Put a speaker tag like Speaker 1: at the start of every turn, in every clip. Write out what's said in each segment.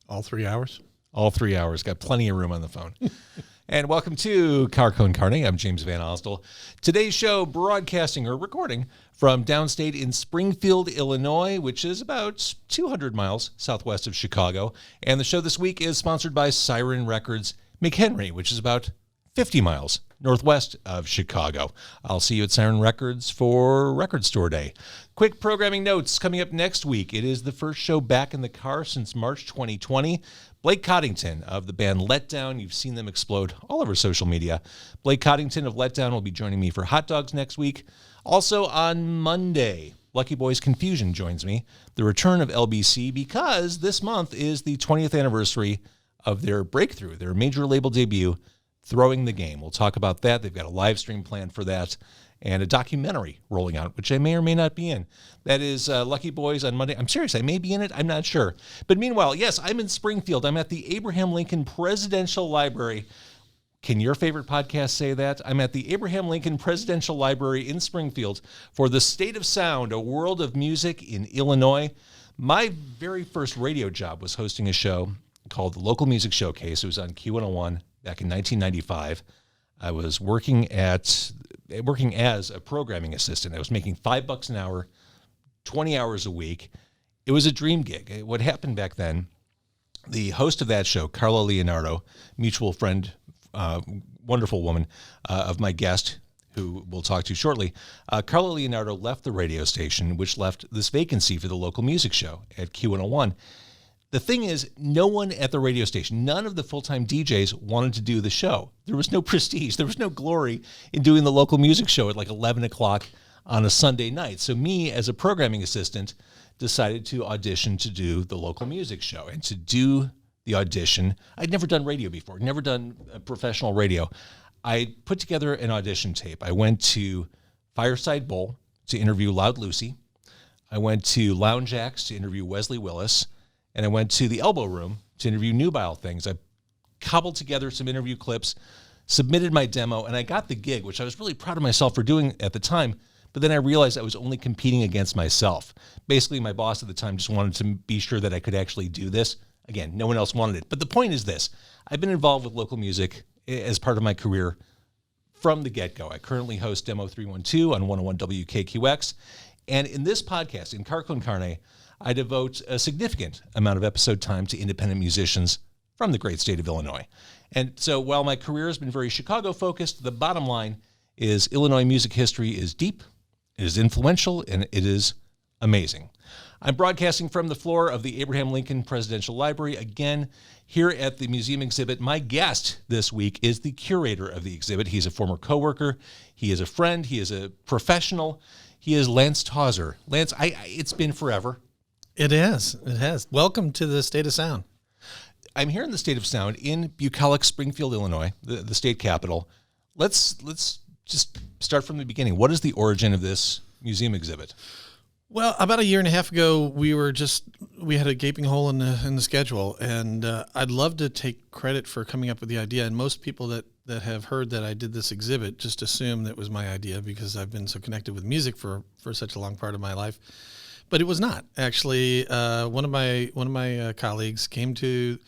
Speaker 1: All 3 hours?
Speaker 2: All 3 hours. Got plenty of room on the phone. And welcome to Car Con Carne. I'm James Van Osdol. Today's show broadcasting or recording from downstate in Springfield, Illinois, which is about 200 miles southwest of Chicago. And the show this week is sponsored by Siren Records McHenry, which is about 50 miles northwest of Chicago. I'll see you at Siren Records for Record Store Day. Quick programming notes coming up next week. It is the first show back in the car since March 2020. Blake Coddington of the band Letdown. You've seen them explode all over social media. Blake Coddington of Letdown will be joining me for Hot Dogs next week. Also on Monday, Lucky Boys Confusion joins me. The return of LBC, because this month is the 20th anniversary of their breakthrough, their major label debut, Throwing the Game. We'll talk about that. They've got a live stream planned for that and a documentary rolling out, which I may or may not be in. That is Lucky Boys on Monday. I'm serious. I may be in it. I'm not sure. But meanwhile, yes, I'm in Springfield. I'm at the Abraham Lincoln Presidential Library. Can your favorite podcast say that? I'm at the Abraham Lincoln Presidential Library in Springfield for the State of Sound, a world of music in Illinois. My very first radio job was hosting a show called the Local Music Showcase. It was on Q101 back in 1995. I was working as a programming assistant. I was making $5 an hour, 20 hours a week. It was a dream gig. What happened back then, the host of that show, Carla Leonardo, mutual friend, wonderful woman of my guest, who we'll talk to shortly, Carla Leonardo left the radio station, which left this vacancy for the local music show at Q101. The thing is, no one at the radio station, none of the full-time DJs wanted to do the show. There was no prestige. There was no glory in doing the local music show at like 11 o'clock on a Sunday night. So me, as a programming assistant, decided to audition to do the local music show. And to do the audition, I'd never done radio before, never done professional radio. I put together an audition tape. I went to Fireside Bowl to interview Loud Lucy. I went to Lounge Acts to interview Wesley Willis. And I went to the Elbow Room to interview Nubile Things. I cobbled together some interview clips, submitted my demo, and I got the gig, which I was really proud of myself for doing at the time. But then I realized I was only competing against myself. Basically, my boss at the time just wanted to be sure that I could actually do this. Again, no one else wanted it. But the point is this. I've been involved with local music as part of my career from the get-go. I currently host Demo 312 on 101 WKQX. And in this podcast, in Car Con Carne, I devote a significant amount of episode time to independent musicians from the great state of Illinois. And so while my career has been very Chicago-focused, the bottom line is Illinois music history is deep, it is influential, and it is amazing. I'm broadcasting from the floor of the Abraham Lincoln Presidential Library. Again, here at the museum exhibit, my guest this week is the curator of the exhibit. He's a former coworker. He is a friend. He is a professional. He is Lance Tawzer. Lance, it's been forever.
Speaker 1: It has. It has. Welcome to the State of Sound.
Speaker 2: I'm here in the State of Sound in bucolic Springfield, Illinois, the state capital. Let's just start from the beginning. What is the origin of this museum exhibit?
Speaker 1: Well, about a year and a half ago, we had a gaping hole in the schedule, and I'd love to take credit for coming up with the idea. And most people that have heard that I did this exhibit just assume that was my idea because I've been so connected with music for such a long part of my life. But it was not. Actually, one of my colleagues came to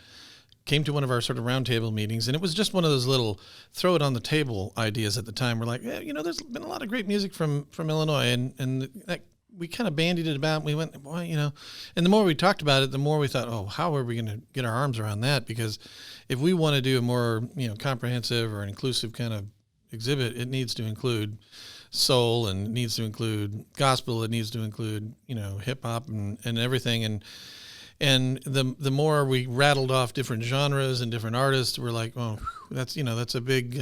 Speaker 1: one of our sort of roundtable meetings, and it was just one of those little throw it on the table ideas at the time. We're like, there's been a lot of great music from Illinois, and that, we kind of bandied it about. And we went, well, and the more we talked about it, the more we thought, oh, how are we going to get our arms around that? Because if we want to do a more comprehensive or an inclusive kind of exhibit, it needs to include soul, and it needs to include gospel, it needs to include hip hop and everything, and the more we rattled off different genres and different artists, we're like, oh, that's a big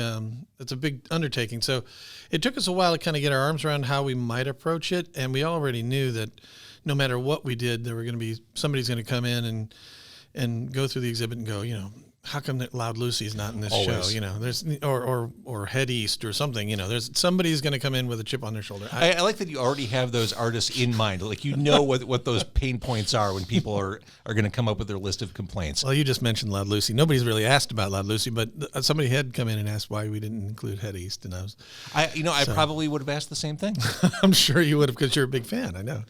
Speaker 1: undertaking. So it took us a while to kind of get our arms around how we might approach it, and we already knew that no matter what we did, there were going to be somebody's going to come in and go through the exhibit and go, how come that Loud Lucy's not in this
Speaker 2: Always.
Speaker 1: show? There's or Head East or something. There's somebody's going to come in with a chip on their shoulder.
Speaker 2: I like that you already have those artists in mind. Like what those pain points are when people are going to come up with their list of complaints.
Speaker 1: Well, you just mentioned Loud Lucy. Nobody's really asked about Loud Lucy, but somebody had come in and asked why we didn't include Head East, and I
Speaker 2: probably would have asked the same thing.
Speaker 1: I'm sure you would have because you're a big fan. I know.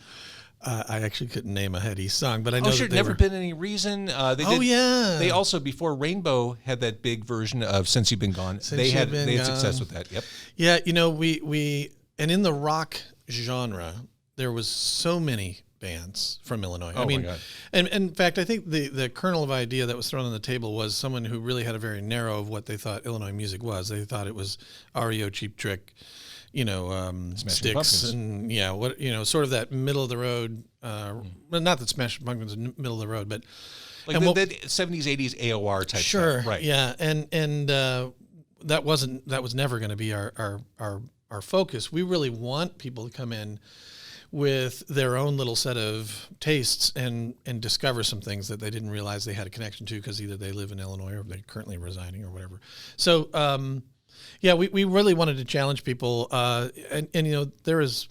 Speaker 1: I actually couldn't name a head East song, but I know
Speaker 2: sure.
Speaker 1: that they
Speaker 2: Never
Speaker 1: were.
Speaker 2: been any reason.
Speaker 1: Yeah.
Speaker 2: They also, before Rainbow had that big version of Since You've Been Gone, they had success with that. Yep.
Speaker 1: Yeah, we and in the rock genre, there was so many bands from Illinois.
Speaker 2: Oh, my God.
Speaker 1: And in fact, I think the kernel of idea that was thrown on the table was someone who really had a very narrow of what they thought Illinois music was. They thought it was REO, Cheap Trick, Sticks,
Speaker 2: Pumpkins.
Speaker 1: and sort of that middle of the road. Well, not that Smashing Pumpkins is middle of the road, but
Speaker 2: Like the 70s, 80s AOR type
Speaker 1: sure,
Speaker 2: stuff. Right.
Speaker 1: Yeah, and that was never going to be our focus. We really want people to come in with their own little set of tastes and discover some things that they didn't realize they had a connection to because either they live in Illinois or they're currently residing or whatever. So, we really wanted to challenge people. And there's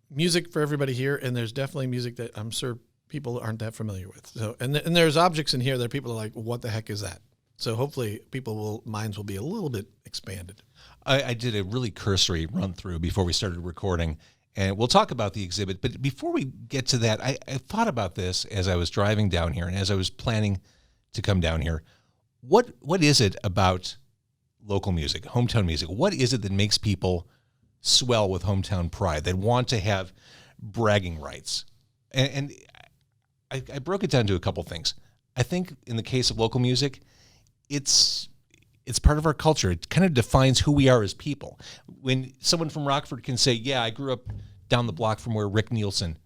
Speaker 1: music for everybody here, and there's definitely music that I'm sure people aren't that familiar with. So, and there's objects in here that people are like, what the heck is that? So hopefully minds will be a little bit expanded.
Speaker 2: I did a really cursory run through before we started recording, and we'll talk about the exhibit. But before we get to that, I thought about this as I was driving down here and as I was planning to come down here. What is it about local music, hometown music? What is it that makes people swell with hometown pride, that want to have bragging rights? And I broke it down to a couple things. I think in the case of local music, it's part of our culture. It kind of defines who we are as people. When someone from Rockford can say, yeah, I grew up down the block from where Rick Nielsen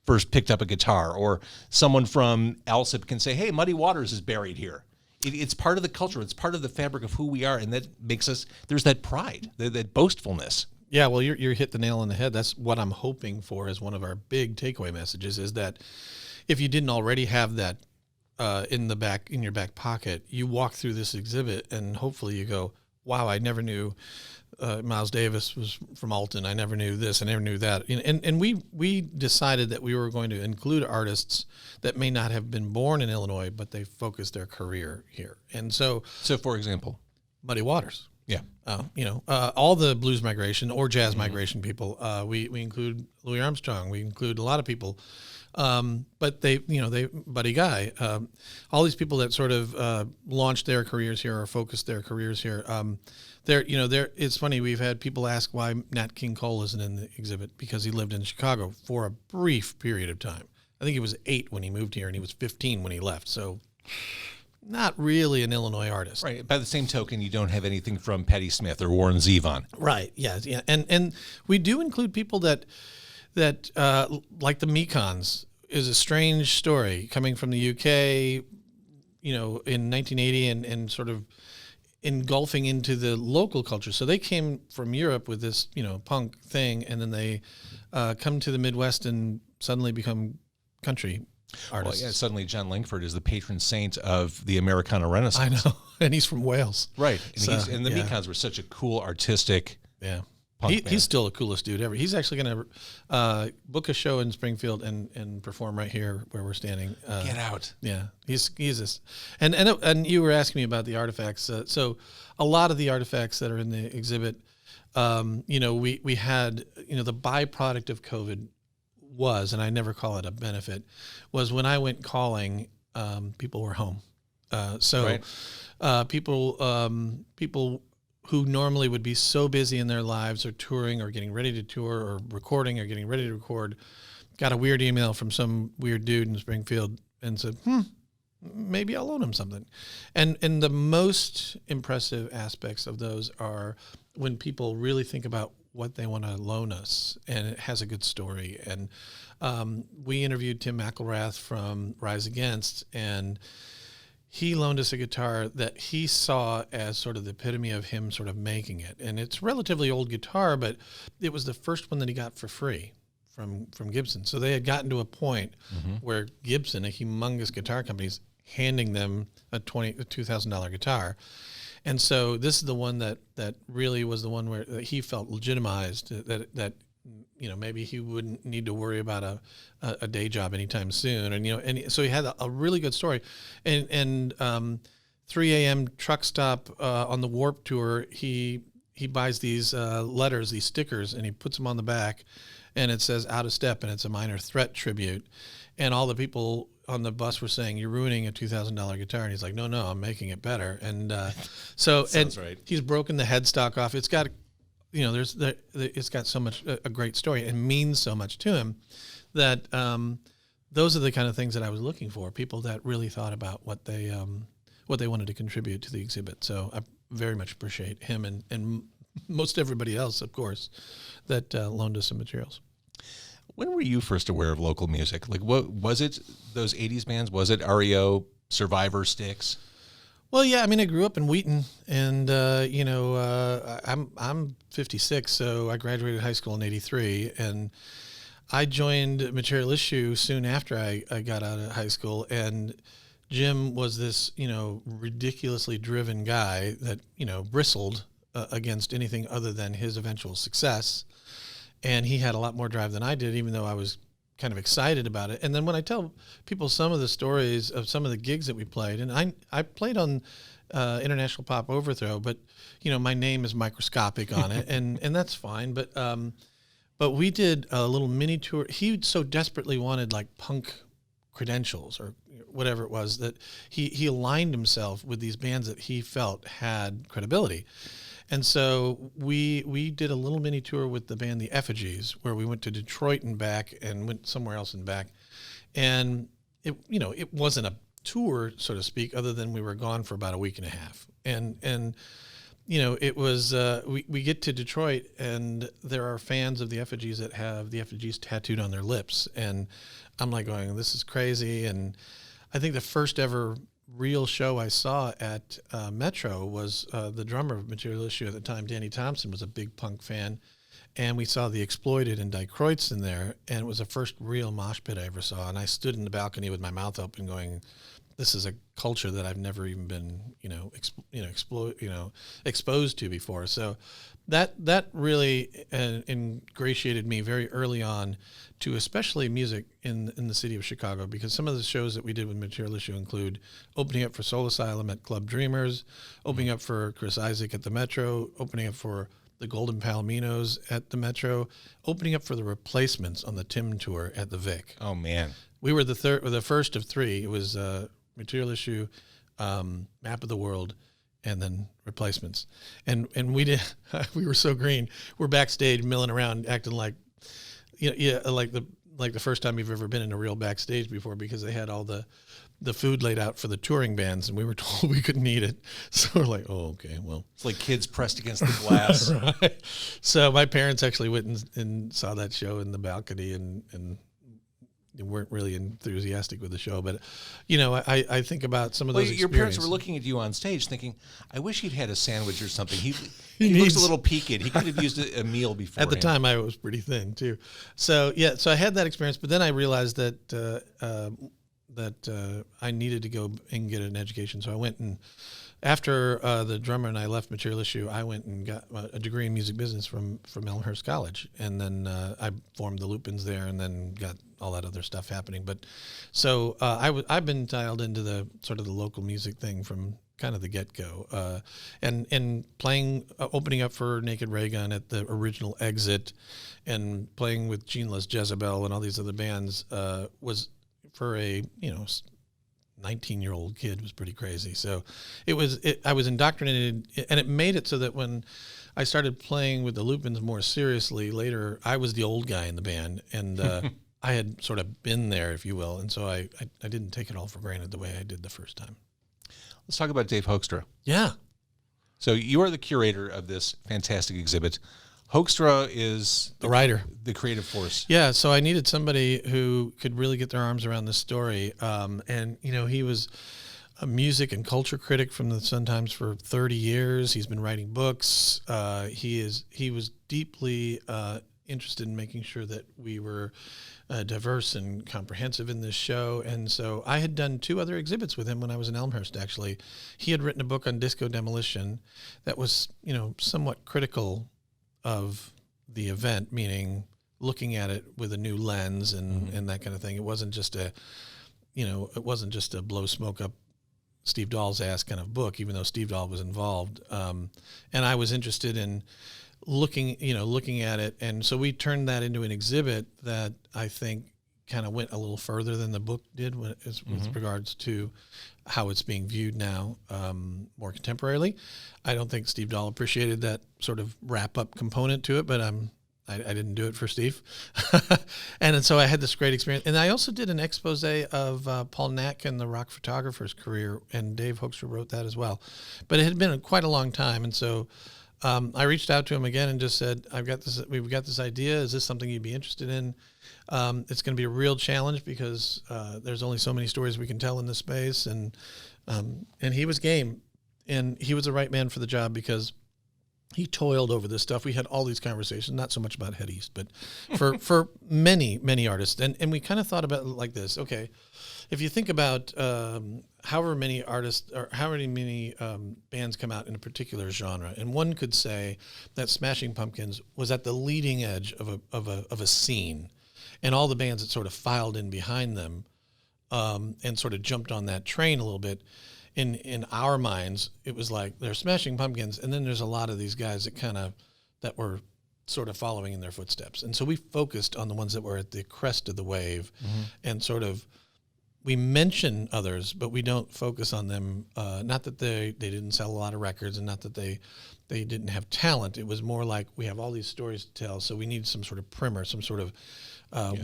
Speaker 2: first picked up a guitar, or someone from Alsip can say, hey, Muddy Waters is buried here. It's part of the culture. It's part of the fabric of who we are, and that makes us, there's that pride, that boastfulness.
Speaker 1: Yeah, well, you're hit the nail on the head. That's what I'm hoping for as one of our big takeaway messages, is that if you didn't already have that in your back pocket, you walk through this exhibit and hopefully you go, wow, I never knew Miles Davis was from Alton. I never knew this. I never knew that. And we decided that we were going to include artists that may not have been born in Illinois, but they focused their career here. And so
Speaker 2: for example,
Speaker 1: Muddy Waters.
Speaker 2: Yeah.
Speaker 1: All the blues migration or jazz migration people. We include Louis Armstrong. We include a lot of people. But they Buddy Guy, all these people that sort of launched their careers here or focused their careers here. It's funny. We've had people ask why Nat King Cole isn't in the exhibit, because he lived in Chicago for a brief period of time. I think he was 8 when he moved here, and he was 15 when he left. So, not really an Illinois artist.
Speaker 2: Right. By the same token, you don't have anything from Patti Smith or Warren Zevon.
Speaker 1: Right. Yeah. Yeah. And we do include people that like the Mekons is a strange story coming from the UK, in 1980 and sort of engulfing into the local culture. So they came from Europe with this, punk thing, and then they come to the Midwest and suddenly become country artists.
Speaker 2: Well, yeah, suddenly John Langford is the patron saint of the Americana Renaissance.
Speaker 1: I know, and he's from Wales.
Speaker 2: Right. And the Mekons were such a cool, artistic punk band.
Speaker 1: He's still the coolest dude ever. He's actually going to book a show in Springfield and perform right here where we're standing.
Speaker 2: Get out.
Speaker 1: Yeah, he's this. And you were asking me about the artifacts. So a lot of the artifacts that are in the exhibit, we had, the byproduct of COVID was, and I never call it a benefit, was when I went calling, people were home. People who normally would be so busy in their lives or touring or getting ready to tour or recording or getting ready to record, got a weird email from some weird dude in Springfield and said, maybe I'll loan him something. And the most impressive aspects of those are when people really think about what they want to loan us, and it has a good story. And we interviewed Tim McElrath from Rise Against, and he loaned us a guitar that he saw as sort of the epitome of him sort of making it. And it's a relatively old guitar, but it was the first one that he got for free from Gibson. So they had gotten to a point where Gibson, a humongous guitar company, is handing them a $2,000 guitar. And so this is the one that really was the one where he felt legitimized, that maybe he wouldn't need to worry about a day job anytime soon. And so he had a really good story. And 3 a.m. truck stop on the Warped Tour, he buys these letters, these stickers, and he puts them on the back. and it says Out of Step, and it's a Minor Threat tribute. And all the people on the bus were saying, "You're ruining a $2,000 guitar." And he's like, "No, I'm making it better." And
Speaker 2: Sounds right.
Speaker 1: he's broken the headstock off. It's got, it's got so much, a great story, and means so much to him that those are the kind of things that I was looking for. People that really thought about what they wanted to contribute to the exhibit. So I very much appreciate him and most everybody else, of course, that loaned us some materials.
Speaker 2: When were you first aware of local music? Like, what was it? Those '80s bands? Was it REO, Survivor, Styx?
Speaker 1: Well, yeah. I mean, I grew up in Wheaton, and I'm 56, so I graduated high school in '83, and I joined Material Issue soon after I got out of high school, and Jim was this ridiculously driven guy that bristled against anything other than his eventual success. And he had a lot more drive than I did, even though I was kind of excited about it. And then when I tell people some of the stories of some of the gigs that we played, and I played on International Pop Overthrow, but my name is microscopic on it, and that's fine. But we did a little mini tour. He so desperately wanted like punk credentials or whatever it was, that he aligned himself with these bands that he felt had credibility. And so we did a little mini tour with the band The Effigies, where we went to Detroit and back and went somewhere else and back. And it wasn't a tour, so to speak, other than we were gone for about a week and a half. And it was, we get to Detroit, and there are fans of The Effigies that have The Effigies tattooed on their lips. And I'm like going, this is crazy. And I think the first ever real show I saw at Metro was the drummer of Material Issue at the time, Danny Thompson, was a big punk fan. And we saw The Exploited and Die Kreuz in there, and it was the first real mosh pit I ever saw. And I stood in the balcony with my mouth open going, this is a culture that I've never even been, exposed to before. So that really ingratiated me very early on to especially music in the city of Chicago, because some of the shows that we did with Material Issue include opening up for Soul Asylum at Club Dreamers, opening up for Chris Isaak at the Metro, opening up for the Golden Palominos at the Metro, opening up for the Replacements on the Tim Tour at the Vic.
Speaker 2: Oh man,
Speaker 1: we were the first of three. It was Material Issue, Map of the World, and then Replacements. And we were so green. We're backstage milling around, acting like, like the first time you've ever been in a real backstage before, because they had all the food laid out for the touring bands, and we were told we couldn't eat it. So we're like, oh, okay, well.
Speaker 2: It's like kids pressed against the glass.
Speaker 1: Right. So my parents actually went and saw that show in the balcony, and they weren't really enthusiastic with the show. But, I think about some of those
Speaker 2: your parents were looking at you on stage thinking, I wish he'd had a sandwich or something. He looks a little peaked. He could have used a meal before.
Speaker 1: At the time, I was pretty thin, too. So, so I had that experience. But then I realized that I needed to go and get an education. So I went, and after the drummer and I left Material Issue, I went and got a degree in music business from Elmhurst College. And then I formed the Lupins there, and then got all that other stuff happening. But so I've been dialed into the sort of the local music thing from kind of the get-go. And playing, opening up for Naked Ray Gun at the original Exit, and playing with Gene Les Jezebel and all these other bands was, for a 19-year-old kid, was pretty crazy. So I was indoctrinated, and it made it so that when I started playing with the Lupins more seriously later, I was the old guy in the band, and I had sort of been there, if you will, and so I didn't take it all for granted the way I did the first time.
Speaker 2: Let's talk about Dave Hoekstra.
Speaker 1: Yeah.
Speaker 2: So you are the curator of this fantastic exhibit. Hoekstra is
Speaker 1: the writer,
Speaker 2: the creative force.
Speaker 1: Yeah, so I needed somebody who could really get their arms around this story. And he was a music and culture critic from the Sun-Times for 30 years. He's been writing books. He was deeply interested in making sure that we were diverse and comprehensive in this show. And so I had done 2 other exhibits with him when I was in Elmhurst, actually. He had written a book on disco demolition that was, somewhat critical of the event, meaning looking at it with a new lens and that kind of thing. It wasn't just a blow smoke up Steve Dahl's ass kind of book, even though Steve Dahl was involved. And I was interested in looking at it. And so we turned that into an exhibit that I think kind of went a little further than the book did with regards to how it's being viewed now, more contemporarily. I don't think Steve Dahl appreciated that sort of wrap-up component to it, but I didn't do it for Steve. And so I had this great experience. And I also did an expose of Paul Natkin, the rock photographer's career, and Dave Hoekstra wrote that as well. But it had been quite a long time, and so I reached out to him again and just said, we've got this idea. Is this something you'd be interested in? It's going to be a real challenge because there's only so many stories we can tell in this space. And he was game, and he was the right man for the job because he toiled over this stuff. We had all these conversations, not so much about Head East, but for many, many artists. And we kind of thought about it like this. Okay, if you think about however many artists or however many bands come out in a particular genre, and one could say that Smashing Pumpkins was at the leading edge of a scene, and all the bands that sort of filed in behind them and sort of jumped on that train a little bit. In our minds, it was like they're Smashing Pumpkins, and then there's a lot of these guys that were sort of following in their footsteps. And so we focused on the ones that were at the crest of the wave, and sort of we mention others, but we don't focus on them. Not that they didn't sell a lot of records, and not that they didn't have talent. It was more like we have all these stories to tell, so we need some sort of primer, some sort of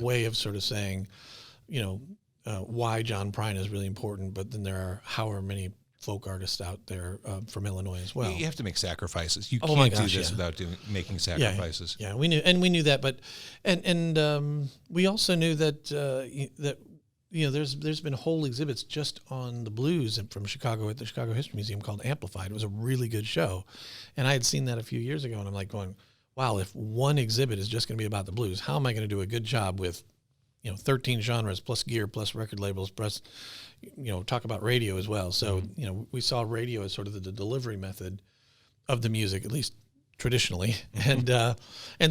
Speaker 1: way of sort of saying, why John Prine is really important, but then there are however many folk artists out there from Illinois as well.
Speaker 2: You have to make sacrifices. You can't do this without making sacrifices.
Speaker 1: Yeah, we knew that, but and we also knew that there's been whole exhibits just on the blues from Chicago at the Chicago History Museum called Amplified. It was a really good show, and I had seen that a few years ago, and I'm like going, wow, if one exhibit is just going to be about the blues, how am I going to do a good job with 13 genres plus gear plus record labels plus talk about radio as well. So we saw radio as sort of the delivery method of the music, at least traditionally. And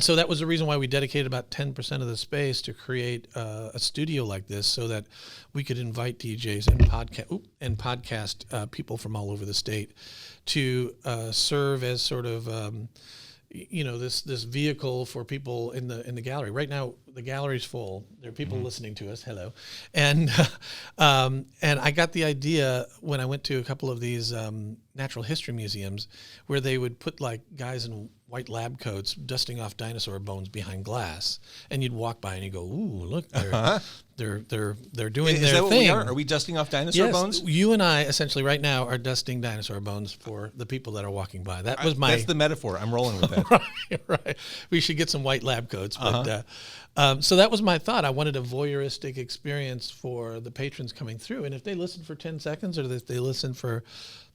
Speaker 1: so that was the reason why we dedicated about 10% of the space to create a studio like this, so that we could invite DJs and podcast people from all over the state to serve as sort of this vehicle for people in the gallery. Right now, the gallery's full. There are people listening to us. Hello, and I got the idea when I went to a couple of these natural history museums, where they would put like guys in white lab coats dusting off dinosaur bones behind glass, and you'd walk by and you go, "Ooh, look, they're doing
Speaker 2: Is
Speaker 1: their
Speaker 2: that what
Speaker 1: thing."
Speaker 2: we are? Are we dusting off dinosaur bones?
Speaker 1: You and I essentially right now are dusting dinosaur bones for the people that are walking by. That's
Speaker 2: the metaphor. I'm rolling with that.
Speaker 1: Right. We should get some white lab coats. But so that was my thought. I wanted a voyeuristic experience for the patrons coming through, and if they listen for 10 seconds or if they listen for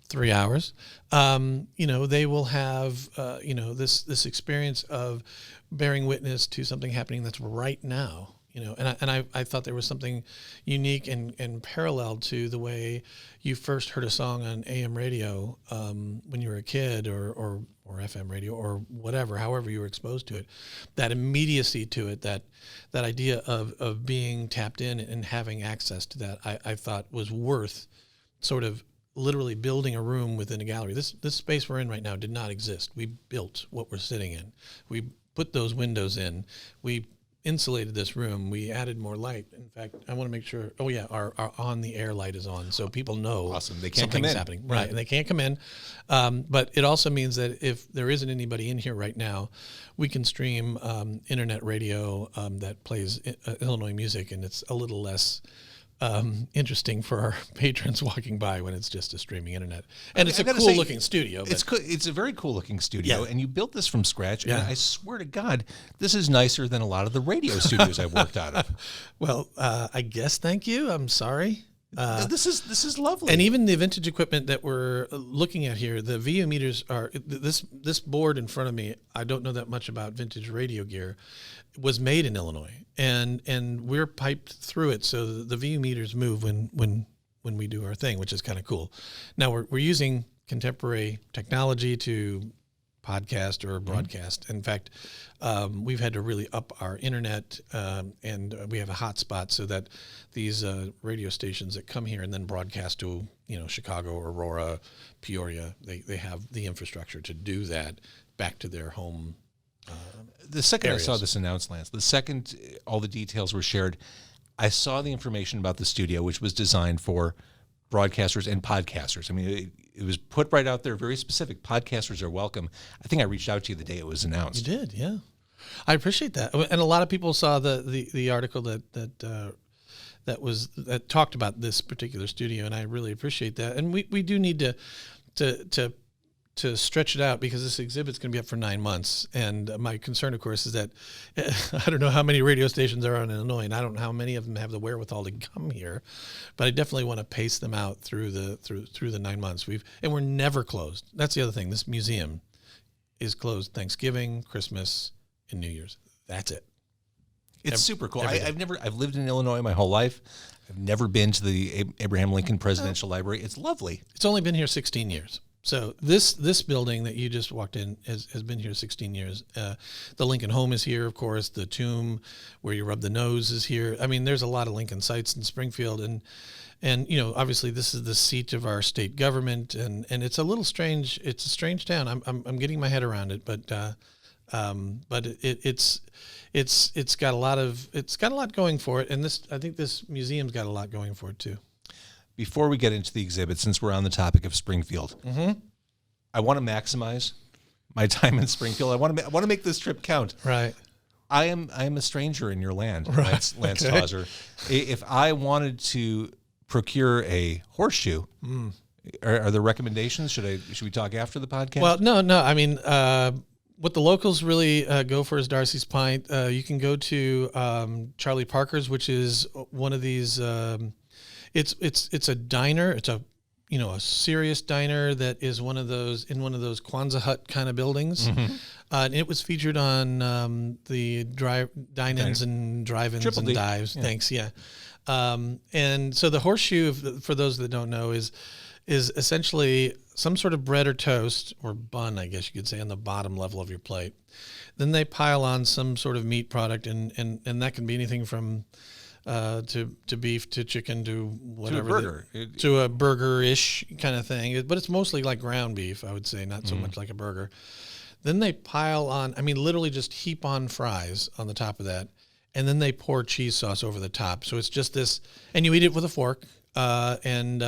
Speaker 1: 3 hours, they will have this experience of bearing witness to something happening that's right now. And I thought there was something unique and parallel to the way you first heard a song on AM radio when you were a kid, or FM radio, or whatever, however you were exposed to it. That immediacy to it, that idea of being tapped in and having access to that, I thought was worth sort of literally building a room within a gallery. This space we're in right now did not exist. We built what we're sitting in. We put those windows in. We insulated this room. We added more light. In fact, I want to make sure, our on the air light is on, so people know
Speaker 2: awesome. They can't come in.
Speaker 1: Happening. Right, and they can't come in. But it also means that if there isn't anybody in here right now, we can stream internet radio that plays Illinois music, and it's a little less interesting for our patrons walking by when it's just a streaming internet. And it's a cool looking studio.
Speaker 2: It's a very cool looking studio, and you built this from scratch.
Speaker 1: Yeah.
Speaker 2: And I swear to God, this is nicer than a lot of the radio studios I've worked out of.
Speaker 1: Well, I guess thank you. I'm sorry.
Speaker 2: This is lovely.
Speaker 1: And even the vintage equipment that we're looking at here, the VU meters are this board in front of me. I don't know that much about vintage radio gear. Was made in Illinois, and we're piped through it, so the VU meters move when we do our thing, which is kind of cool. Now we're using contemporary technology to podcast or broadcast. In fact, we've had to really up our internet, and we have a hotspot so that these radio stations that come here and then broadcast to Chicago, Aurora, Peoria, they have the infrastructure to do that back to their home
Speaker 2: The second
Speaker 1: areas.
Speaker 2: I saw this announced, Lance, the second all the details were shared, I saw the information about the studio, which was designed for broadcasters and podcasters. I mean, it was put right out there, very specific. Podcasters are welcome. I think I reached out to you the day it was announced.
Speaker 1: You did, yeah. I appreciate that, and a lot of people saw the article that talked about this particular studio, and I really appreciate that. And we do need to stretch it out because this exhibit's going to be up for 9 months. And my concern, of course, is that I don't know how many radio stations are in Illinois, and I don't know how many of them have the wherewithal to come here, but I definitely want to pace them out through the 9 months. We're never closed. That's the other thing. This museum is closed Thanksgiving, Christmas, and New Year's. That's it.
Speaker 2: It's super cool. I've lived in Illinois my whole life. I've never been to the Abraham Lincoln Presidential Library. It's lovely.
Speaker 1: It's only been here 16 years. So this building that you just walked in has been here 16 years. The Lincoln home is here, of course. The tomb where you rub the nose is here. I mean, there's a lot of Lincoln sites in Springfield, and you know, obviously this is the seat of our state government, and it's a little strange. It's a strange town. I'm getting my head around it, but it's got a lot going for it, and I think this museum's got a lot going for it too.
Speaker 2: Before we get into the exhibit, since we're on the topic of Springfield, I want to maximize my time in Springfield. I want to make this trip count.
Speaker 1: Right.
Speaker 2: I am a stranger in your land,
Speaker 1: right.
Speaker 2: Lance Tawzer. If I wanted to procure a horseshoe, are there recommendations? Should we talk after the podcast?
Speaker 1: Well, no. I mean, what the locals really go for is Darcy's Pint. You can go to Charlie Parker's, which is one of these. It's a diner. It's a serious diner that is one of those Kwanzaa hut kind of buildings. And it was featured on the dine-ins and drive-ins
Speaker 2: Triple
Speaker 1: and
Speaker 2: D.
Speaker 1: dives.
Speaker 2: Yeah.
Speaker 1: Thanks, yeah. And so the horseshoe, for those that don't know, is essentially some sort of bread or toast or bun, I guess you could say, on the bottom level of your plate. Then they pile on some sort of meat product, and that can be anything from to beef, to chicken, to whatever.
Speaker 2: To a burger.
Speaker 1: To a burger-ish kind of thing. But it's mostly like ground beef, I would say, not so much like a burger. Then they pile on, literally just heap on fries on the top of that. And then they pour cheese sauce over the top. So it's just this, and you eat it with a fork. And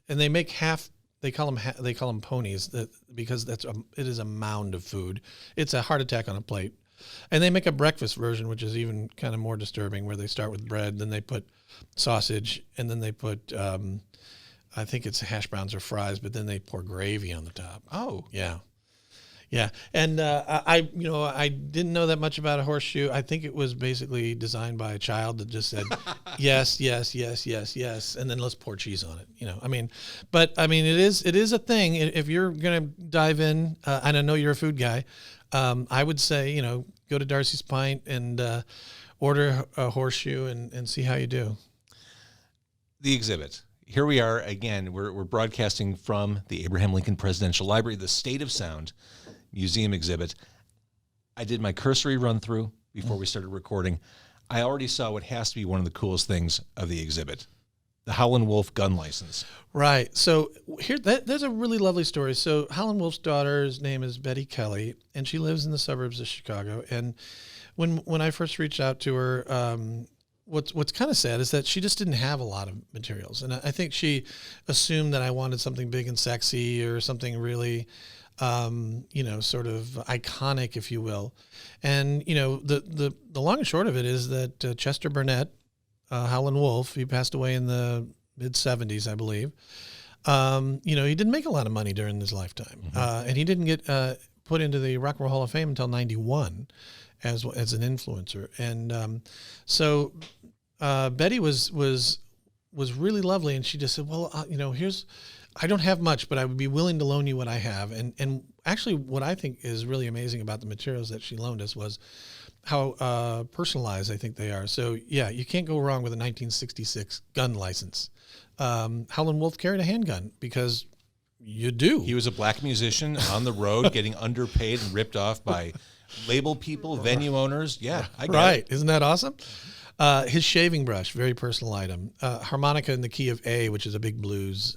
Speaker 1: they make half, they call them ponies because it is a mound of food. It's a heart attack on a plate. And they make a breakfast version, which is even kind of more disturbing, where they start with bread, then they put sausage, and then they put, I think it's hash browns or fries, but then they pour gravy on the top.
Speaker 2: Oh,
Speaker 1: yeah. Yeah. And I didn't know that much about a horseshoe. I think it was basically designed by a child that just said, yes, yes, yes, yes, yes, and then let's pour cheese on it. It is a thing. If you're going to dive in, and I know you're a food guy, I would say, go to Darcy's Pint and order a horseshoe and see how you do.
Speaker 2: The exhibit. Here we are again. We're broadcasting from the Abraham Lincoln Presidential Library, the State of Sound Museum exhibit. I did my cursory run through before we started recording. I already saw what has to be one of the coolest things of the exhibit: the Howlin' Wolf gun license.
Speaker 1: Right. So there's a really lovely story. So Howlin' Wolf's daughter's name is Betty Kelly, and she lives in the suburbs of Chicago. And when I first reached out to her, what's kind of sad is that she just didn't have a lot of materials. And I think she assumed that I wanted something big and sexy or something really, sort of iconic, if you will. And, the long and short of it is that Chester Burnett, Howlin' Wolf, he passed away in the mid-'70s, I believe. He didn't make a lot of money during his lifetime. And he didn't get put into the Rock and Roll Hall of Fame until 91 as an influencer. And so Betty was really lovely, and she just said, well, I don't have much, but I would be willing to loan you what I have. And actually what I think is really amazing about the materials that she loaned us was how personalized I think they are. So yeah, you can't go wrong with a 1966 gun license. Howlin' Wolf carried a handgun because you do.
Speaker 2: He was a black musician on the road getting underpaid and ripped off by label people, venue owners. Yeah, I get it.
Speaker 1: Isn't that awesome? His shaving brush, very personal item. Harmonica in the key of A, which is a big blues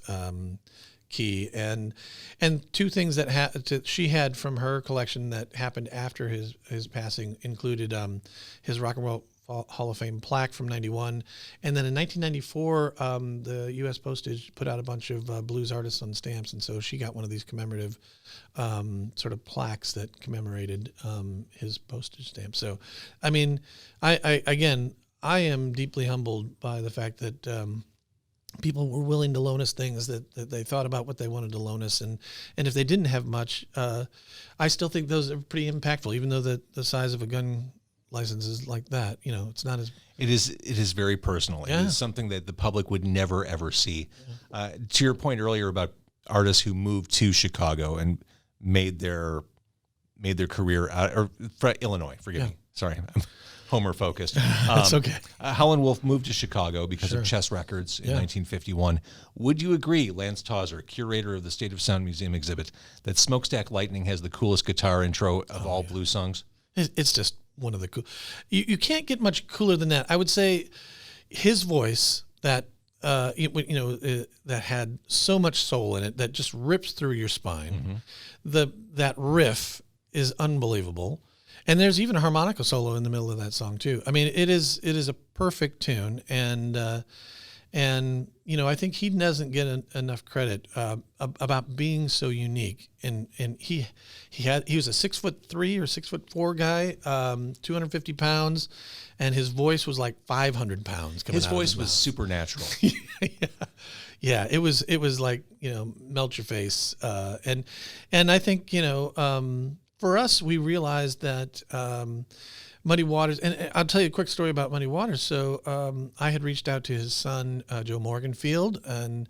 Speaker 1: key. And two things that she had from her collection that happened after his passing included his Rock and Roll Hall of Fame plaque from 91. And then in 1994, the U.S. Postage put out a bunch of blues artists on stamps. And so she got one of these commemorative sort of plaques that commemorated his postage stamp. So, I mean, I am deeply humbled by the fact that people were willing to loan us things that they thought about what they wanted to loan us. And if they didn't have much, I still think those are pretty impactful, even though the size of a gun licenses like that, it's not as...
Speaker 2: It is very personal.
Speaker 1: Yeah.
Speaker 2: It is something that the public would never, ever see. Yeah. To your point earlier about artists who moved to Chicago and made their career out, or Illinois, forgive me. Sorry, I'm Homer focused.
Speaker 1: That's okay.
Speaker 2: Howlin' Wolf moved to Chicago because of Chess Records in 1951. Would you agree, Lance Tawzer, curator of the State of Sound Museum exhibit, that Smokestack Lightning has the coolest guitar intro of all blues songs?
Speaker 1: It's just one of the cool. You can't get much cooler than that. I would say his voice that that had so much soul in it that just rips through your spine. Mm-hmm. That riff is unbelievable, and there's even a harmonica solo in the middle of that song too. I mean, it is a perfect tune, and I think he doesn't get enough credit about being so unique. And he was a 6'3" or 6'4" guy, 250 pounds, and his voice was like 500 pounds.
Speaker 2: His voice was supernatural.
Speaker 1: Yeah. It was like, melt your face. And I think, for us, we realized that, Muddy Waters, and I'll tell you a quick story about Muddy Waters. So I had reached out to his son, Joe Morganfield, and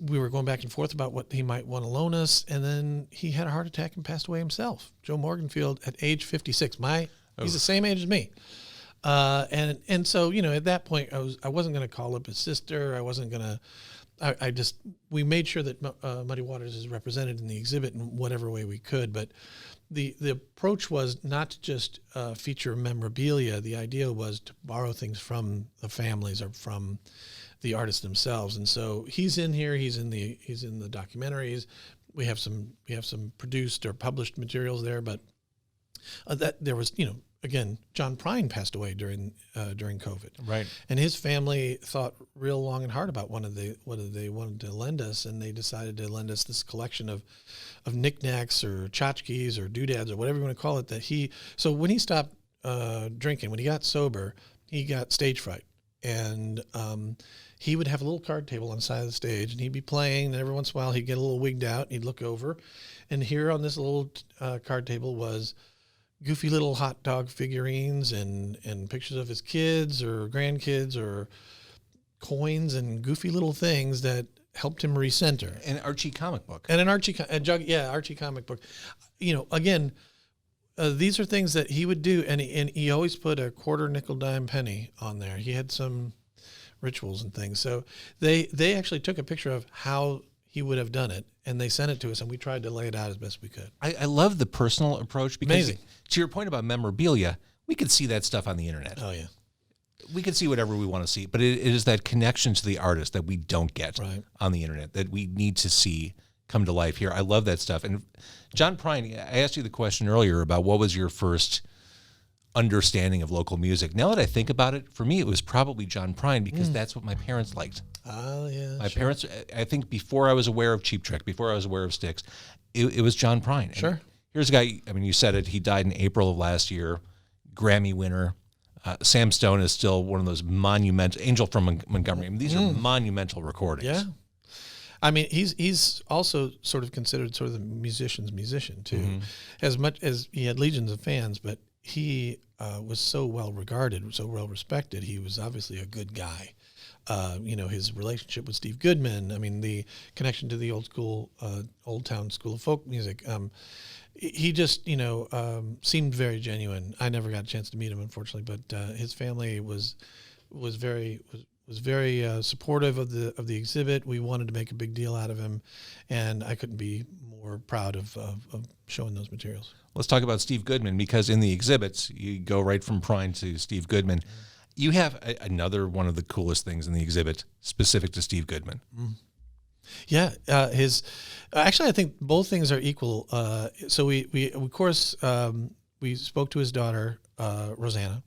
Speaker 1: we were going back and forth about what he might want to loan us, and then he had a heart attack and passed away himself. Joe Morganfield at age 56. He's the same age as me. And so, at that point, I wasn't going to call up his sister. I wasn't going to. We made sure that Muddy Waters is represented in the exhibit in whatever way we could, but the approach was not to just feature memorabilia. The idea was to borrow things from the families or from the artists themselves. And so he's in here. He's in the documentaries. We have some produced or published materials there, but that there was again, John Prine passed away during COVID,
Speaker 2: right?
Speaker 1: And his family thought real long and hard about whether they wanted to lend us, and they decided to lend us this collection of knickknacks or tchotchkes or doodads or whatever you want to call it. So when he stopped drinking, when he got sober, he got stage fright, and he would have a little card table on the side of the stage, and he'd be playing, and every once in a while he'd get a little wigged out, and he'd look over, and here on this little card table was goofy little hot dog figurines and pictures of his kids or grandkids or coins and goofy little things that helped him recenter.
Speaker 2: An Archie comic book.
Speaker 1: And Archie comic book. Again, these are things that he would do, and he always put a quarter, nickel, dime, penny on there. He had some rituals and things. So they actually took a picture of how he would have done it, and they sent it to us, and we tried to lay it out as best we could.
Speaker 2: I love the personal approach because,
Speaker 1: amazing.
Speaker 2: To your point about memorabilia, we could see that stuff on the internet.
Speaker 1: Oh, yeah.
Speaker 2: We could see whatever we want to see, but it is that connection to the artist that we don't get on the internet that we need to see come to life here. I love that stuff. And John Prine, I asked you the question earlier about what was your first understanding of local music. Now that I think about it, for me, it was probably John Prine because that's what my parents liked.
Speaker 1: Oh, yeah.
Speaker 2: My parents, I think before I was aware of Cheap Trick, before I was aware of Styx, it was John Prine.
Speaker 1: Sure.
Speaker 2: And here's a guy, you said it, he died in April of last year, Grammy winner. Sam Stone is still one of those monumental, Angel from Montgomery. These are monumental recordings.
Speaker 1: Yeah. He's also sort of considered sort of the musician's musician, too. As much as he had legions of fans, but he was so well regarded, so well respected. He was obviously a good guy. His relationship with Steve Goodman, the connection to the Old Town School of Folk Music. He just, seemed very genuine. I never got a chance to meet him, unfortunately, but his family was very supportive of the exhibit. We wanted to make a big deal out of him, and I couldn't be more proud of showing those materials.
Speaker 2: Let's talk about Steve Goodman, because in the exhibits, you go right from Prine to Steve Goodman. You have another one of the coolest things in the exhibit specific to Steve Goodman.
Speaker 1: Yeah, actually, I think both things are equal. So we of course we spoke to his daughter Rosanna,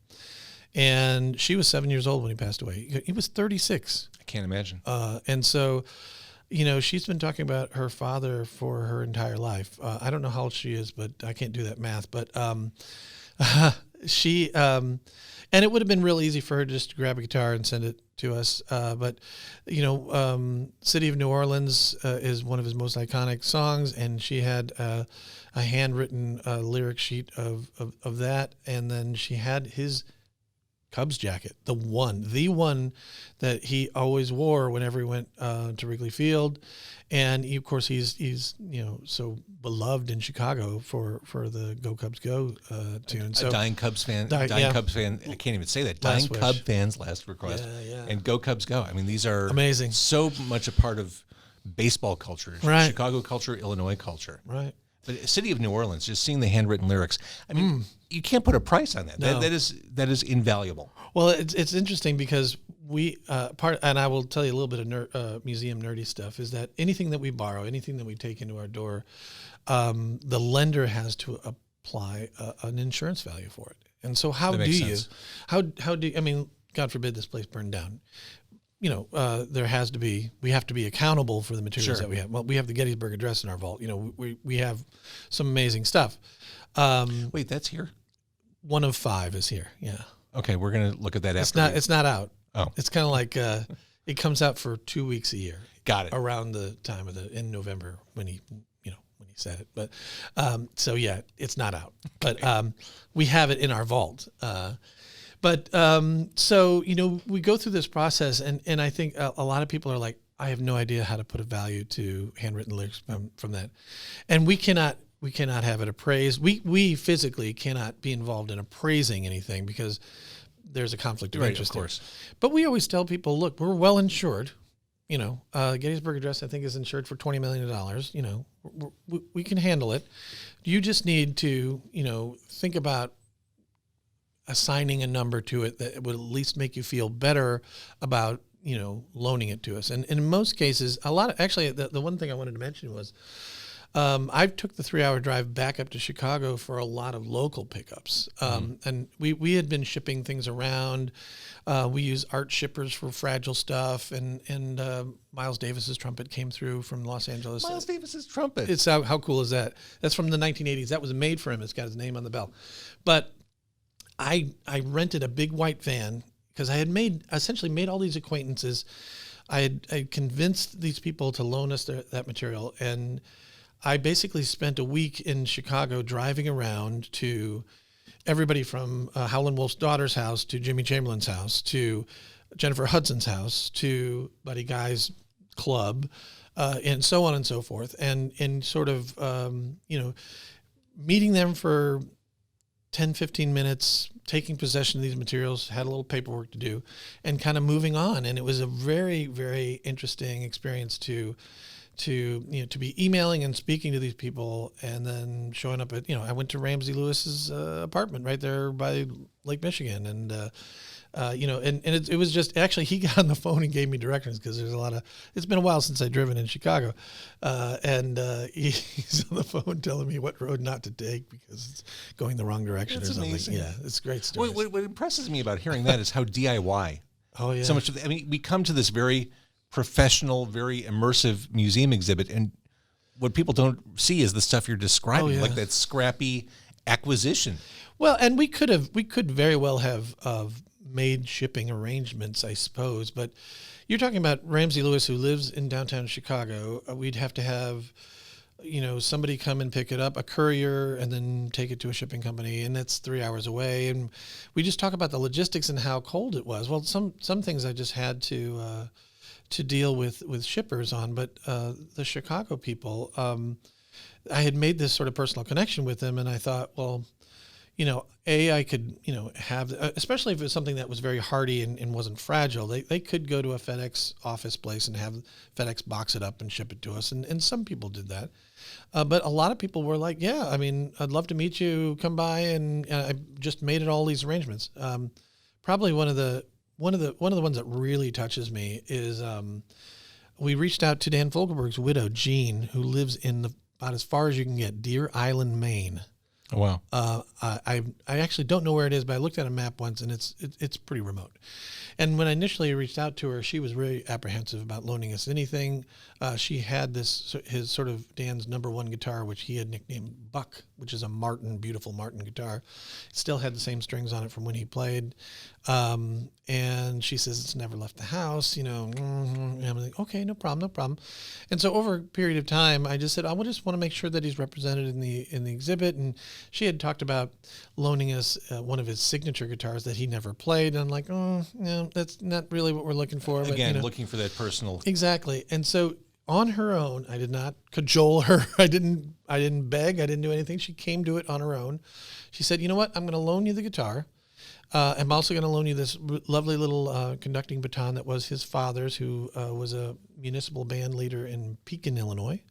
Speaker 1: and she was 7 years old when he passed away. He was 36.
Speaker 2: I can't imagine.
Speaker 1: And so, she's been talking about her father for her entire life. I don't know how old she is, but I can't do that math. But she, and it would have been real easy for her just to grab a guitar and send it to us. But, City of New Orleans is one of his most iconic songs, and she had a handwritten lyric sheet of that. And then she had his Cubs jacket, the one that he always wore whenever he went to Wrigley Field, and of course he's so beloved in Chicago for the Go Cubs Go tune. So
Speaker 2: a dying Cubs fan, Cubs fan. I can't even say that. Dying Cub fans' last request.
Speaker 1: Yeah.
Speaker 2: And Go Cubs Go. I mean, these are
Speaker 1: amazing.
Speaker 2: So much a part of baseball culture,
Speaker 1: right.
Speaker 2: Chicago culture, Illinois culture,
Speaker 1: right.
Speaker 2: But City of New Orleans, just seeing the handwritten lyrics. I mean, you can't put a price on that.
Speaker 1: No.
Speaker 2: That is invaluable.
Speaker 1: Well, it's interesting because we and I will tell you a little bit of museum nerdy stuff, is that anything that we borrow, anything that we take into our door, the lender has to apply an insurance value for it. And so how do you, I mean, God forbid this place burned down. We have to be accountable for the materials that we have. Well, we have the Gettysburg Address in our vault. We have some amazing stuff.
Speaker 2: Wait, that's here?
Speaker 1: One of 5 is here. Yeah.
Speaker 2: Okay, we're going to look at that after.
Speaker 1: It's not out.
Speaker 2: Oh.
Speaker 1: It's kind of like it comes out for 2 weeks a year.
Speaker 2: Got it.
Speaker 1: Around the time in November when he said it. But so yeah, it's not out. Okay. But we have it in our vault. So we go through this process, and I think a lot of people are like, I have no idea how to put a value to handwritten lyrics from that, and we cannot have it appraised. We physically cannot be involved in appraising anything because there's a conflict of interest.
Speaker 2: Of course.
Speaker 1: But we always tell people, look, we're well insured. Gettysburg Address, I think, is insured for $20 million. We can handle it. You just need to, think about assigning a number to it that would at least make you feel better about, loaning it to us. And in most cases, the one thing I wanted to mention was, I took the 3-hour drive back up to Chicago for a lot of local pickups. And we had been shipping things around. We use art shippers for fragile stuff. And Miles Davis's trumpet came through from Los Angeles.
Speaker 2: Miles Davis's trumpet.
Speaker 1: It's how cool is that? That's from the 1980s. That was made for him. It's got his name on the bell. But I rented a big white van because I had essentially made all these acquaintances. I had convinced these people to loan us that material, and I basically spent a week in Chicago driving around to everybody from Howlin' Wolf's daughter's house to Jimmy Chamberlain's house to Jennifer Hudson's house to Buddy Guy's club, and so on and so forth, and sort of meeting them for 10, 15 minutes, taking possession of these materials, had a little paperwork to do, and kind of moving on. And it was a very, very interesting experience to be emailing and speaking to these people, and then showing up at, I went to Ramsey Lewis's apartment right there by Lake Michigan, and it was just, actually, he got on the phone and gave me directions because it's been a while since I've driven in Chicago, and he's on the phone telling me what road not to take because it's going the wrong direction.
Speaker 2: That's
Speaker 1: or something.
Speaker 2: Amazing.
Speaker 1: Yeah, it's a great story.
Speaker 2: What impresses me about hearing that is how DIY.
Speaker 1: Oh yeah.
Speaker 2: So much of we come to this very professional, very immersive museum exhibit, and what people don't see is the stuff you're describing, like that scrappy acquisition.
Speaker 1: Well, and we could very well have made shipping arrangements, I suppose, but you're talking about Ramsey Lewis, who lives in downtown Chicago. We'd have to have, somebody come and pick it up, a courier, and then take it to a shipping company, and that's 3 hours away. And we just talk about the logistics and how cold it was. Well, some things I just had to deal with shippers on, but the Chicago people, I had made this sort of personal connection with them, and I thought, well, I could, have, especially if it was something that was very hardy and wasn't fragile, they could go to a FedEx office place and have FedEx box it up and ship it to us. And some people did that. But a lot of people were like, yeah, I mean, I'd love to meet you, come by. And I just made it all these arrangements. Probably one of the ones that really touches me is, we reached out to Dan Fogelberg's widow, Jean, who lives in about as far as you can get, Deer Island, Maine.
Speaker 2: Oh, wow.
Speaker 1: I actually don't know where it is, but I looked at a map once, and it's pretty remote. And when I initially reached out to her, she was very apprehensive about loaning us anything. She had his sort of Dan's number one guitar, which he had nicknamed Buck, which is a beautiful Martin guitar. It still had the same strings on it from when he played. And she says it's never left the house, And I'm like, okay, no problem. And so over a period of time, I just said, I just want to make sure that he's represented in the exhibit. And she had talked about loaning us one of his signature guitars that he never played. And I'm like, no, that's not really what we're looking for.
Speaker 2: Again,
Speaker 1: but,
Speaker 2: looking for that personal.
Speaker 1: Exactly. And so on her own, I did not cajole her. I didn't beg. I didn't do anything. She came to it on her own. She said, you know what? I'm going to loan you the guitar. I'm also going to loan you this lovely little conducting baton that was his father's, who was a municipal band leader in Pekin, Illinois,